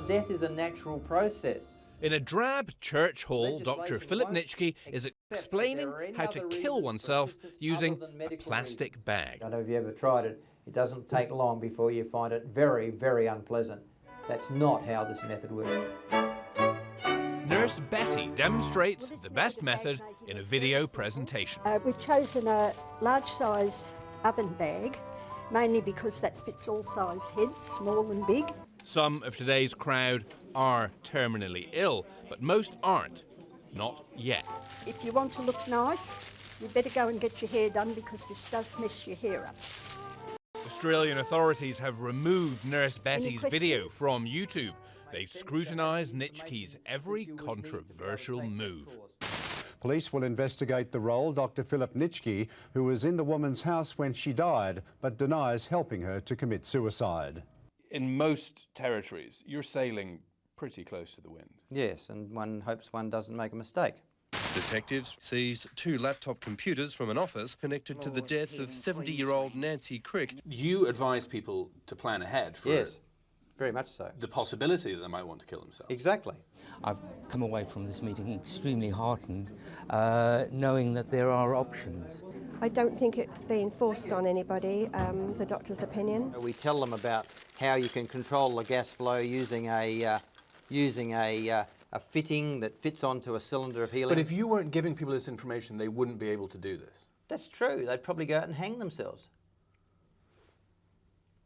death is a natural process. In a drab church hall, Dr. Philip Nitschke is explaining how to kill oneself using a plastic bag. I don't know if you ever tried it. It doesn't take long before you find it very, very unpleasant. That's not how this method works. Nurse Betty demonstrates the best method in a video presentation. We've chosen a large size oven bag, mainly because that fits all size heads, small and big. Some of today's crowd are terminally ill, but most aren't. Not yet. If you want to look nice, you better go and get your hair done because this does mess your hair up. Australian authorities have removed Nurse Betty's video from YouTube. They scrutinise Nitschke's every controversial move. Police will investigate the role Dr. Philip Nitschke, who was in the woman's house when she died, but denies helping her to commit suicide. In most territories, you're sailing pretty close to the wind. Yes, and one hopes one doesn't make a mistake. Detectives seized 2 laptop computers from an office connected to the death of 70-year-old Nancy Crick. You advise people to plan ahead for Yes, very much so. the possibility that they might want to kill themselves. Exactly. I've come away from this meeting extremely heartened, knowing that there are options. I don't think it's been forced on anybody, the doctor's opinion. We tell them about how you can control the gas flow using a fitting that fits onto a cylinder of helium. But if you weren't giving people this information, they wouldn't be able to do this. That's true. They'd probably go out and hang themselves.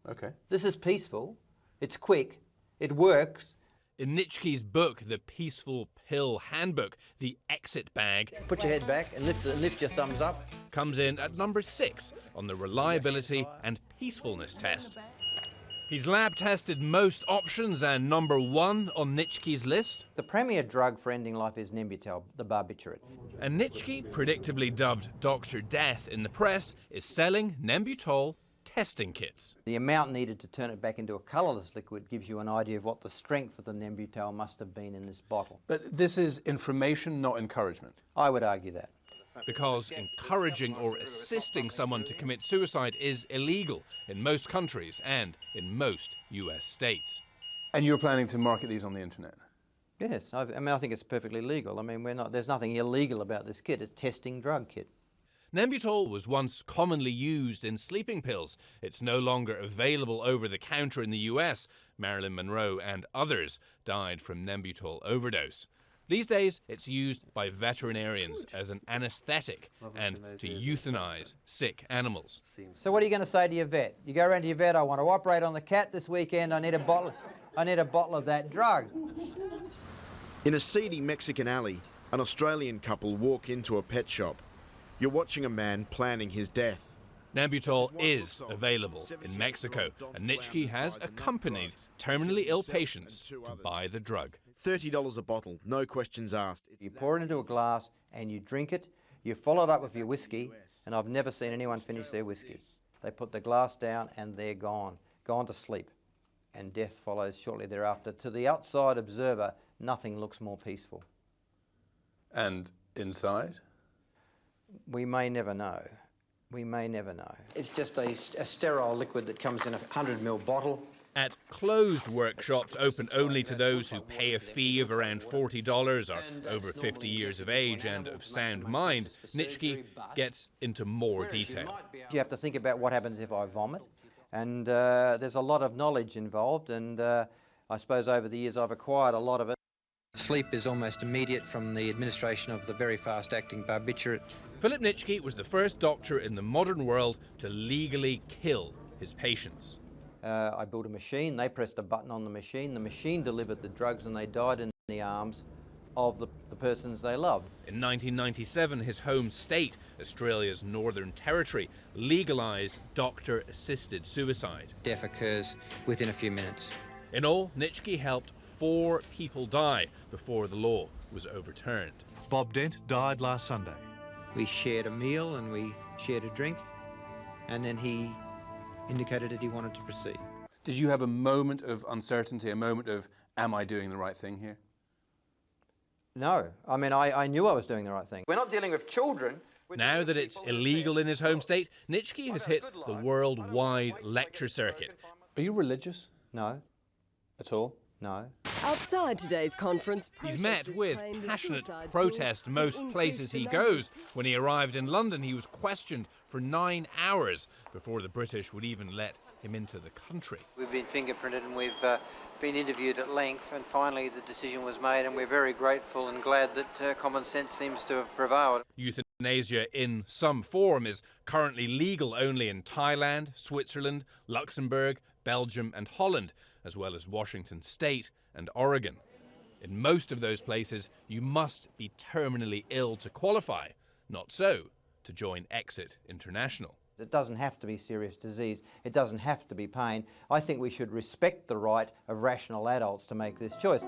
Okay. This is peaceful. It's quick. It works. In Nitschke's book, The Peaceful Pill Handbook, the exit bag Put your head back and lift your thumbs up. comes in at number 6 on the reliability and peacefulness test. He's lab tested most options, and number 1 on Nitschke's list. The premier drug for ending life is Nembutal, the barbiturate. And Nitschke, predictably dubbed Dr. Death in the press, is selling Nembutal testing kits. The amount needed to turn it back into a colourless liquid gives you an idea of what the strength of the Nembutal must have been in this bottle. But this is information, not encouragement. I would argue that. Because encouraging or assisting someone to commit suicide is illegal in most countries and in most US states. And you're planning to market these on the internet? Yes, I think it's perfectly legal. I mean, there's nothing illegal about this kit. It's a testing drug kit. Nembutal was once commonly used in sleeping pills. It's no longer available over the counter in the US. Marilyn Monroe and others died from Nembutal overdose. These days, it's used by veterinarians as an anesthetic and to euthanize sick animals. So what are you going to say to your vet? You go around to your vet, I want to operate on the cat this weekend, I need a bottle of that drug. In a seedy Mexican alley, an Australian couple walk into a pet shop. You're watching a man planning his death. Nembutal is available in Mexico, and Nitschke has accompanied terminally ill patients to buy the drug. $30 a bottle, no questions asked. You pour it into a glass and you drink it. You follow it up with your whiskey, and I've never seen anyone finish their whiskey. They put the glass down and they're gone to sleep. And death follows shortly thereafter. To the outside observer, nothing looks more peaceful. And inside? We may never know. We may never know. It's just a sterile liquid that comes in a 100ml bottle. At closed workshops open only to those who pay a fee of around $40, are over 50 years of age and of sound mind, Nitschke gets into more detail. You have to think about what happens if I vomit, and there's a lot of knowledge involved, and I suppose over the years I've acquired a lot of it. Sleep is almost immediate from the administration of the very fast-acting barbiturate. Philip Nitschke was the first doctor in the modern world to legally kill his patients. I built a machine, they pressed a button on the machine delivered the drugs, and they died in the arms of the persons they loved. In 1997, his home state, Australia's Northern Territory, legalised doctor-assisted suicide. Death occurs within a few minutes. In all, Nitschke helped 4 people die before the law was overturned. Bob Dent died last Sunday. We shared a meal and we shared a drink, and then he indicated that he wanted to proceed. Did you have a moment of uncertainty, a moment of, am I doing the right thing here? No. I mean, I knew I was doing the right thing. We're not dealing with children. Now that it's illegal in his home state, Nitschke has hit the worldwide lecture circuit. Are you religious? No. At all? No. Outside today's conference, He's met protesters with claim the passionate suicide protest tools most would increase places the he numbers. goes. When he arrived in London, he was questioned for 9 hours before the British would even let him into the country. We've been fingerprinted and we've been interviewed at length, and finally the decision was made, and we're very grateful and glad that common sense seems to have prevailed. Euthanasia in some form is currently legal only in Thailand, Switzerland, Luxembourg, Belgium and Holland, as well as Washington State and Oregon. In most of those places, you must be terminally ill to qualify. Not so to join Exit International. It doesn't have to be serious disease. It doesn't have to be pain. I think we should respect the right of rational adults to make this choice.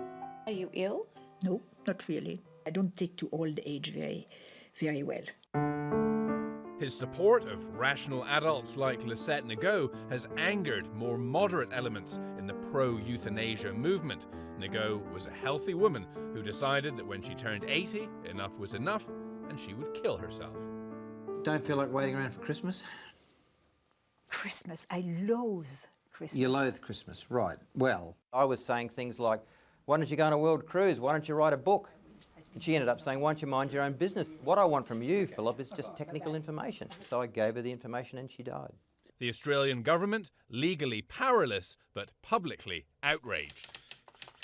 Are you ill? No, not really. I don't take to old age very well. His support of rational adults like Lisette Nago has angered more moderate elements in the pro-euthanasia movement. Nago was a healthy woman who decided that when she turned 80, enough was enough, and she would kill herself. Don't feel like waiting around for Christmas? Christmas, I loathe Christmas. You loathe Christmas, right. Well, I was saying things like, why don't you go on a world cruise? Why don't you write a book? And she ended up saying, why don't you mind your own business? What I want from you, Philip, is just technical information. So I gave her the information and she died. The Australian government, legally powerless, but publicly outraged.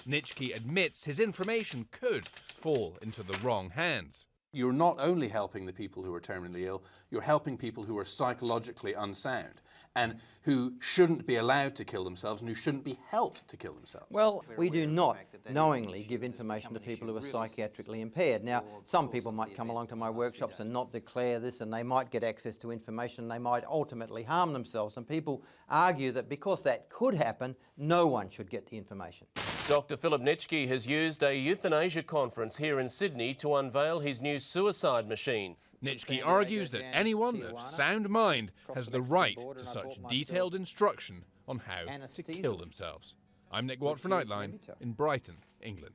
Nitschke admits his information could fall into the wrong hands. You're not only helping the people who are terminally ill, you're helping people who are psychologically unsound and who shouldn't be allowed to kill themselves and who shouldn't be helped to kill themselves. Well, we do not knowingly give information to people who are psychiatrically impaired. Now, some people might come along to my workshops and not declare this, and they might get access to information, and they might ultimately harm themselves. And people argue that because that could happen, no one should get the information. Dr. Philip Nitschke has used a euthanasia conference here in Sydney to unveil his new suicide machine. Nitschke argues that anyone of sound mind has the right to such detailed instruction on how to kill themselves. I'm Nick Watt for Nightline in Brighton, England.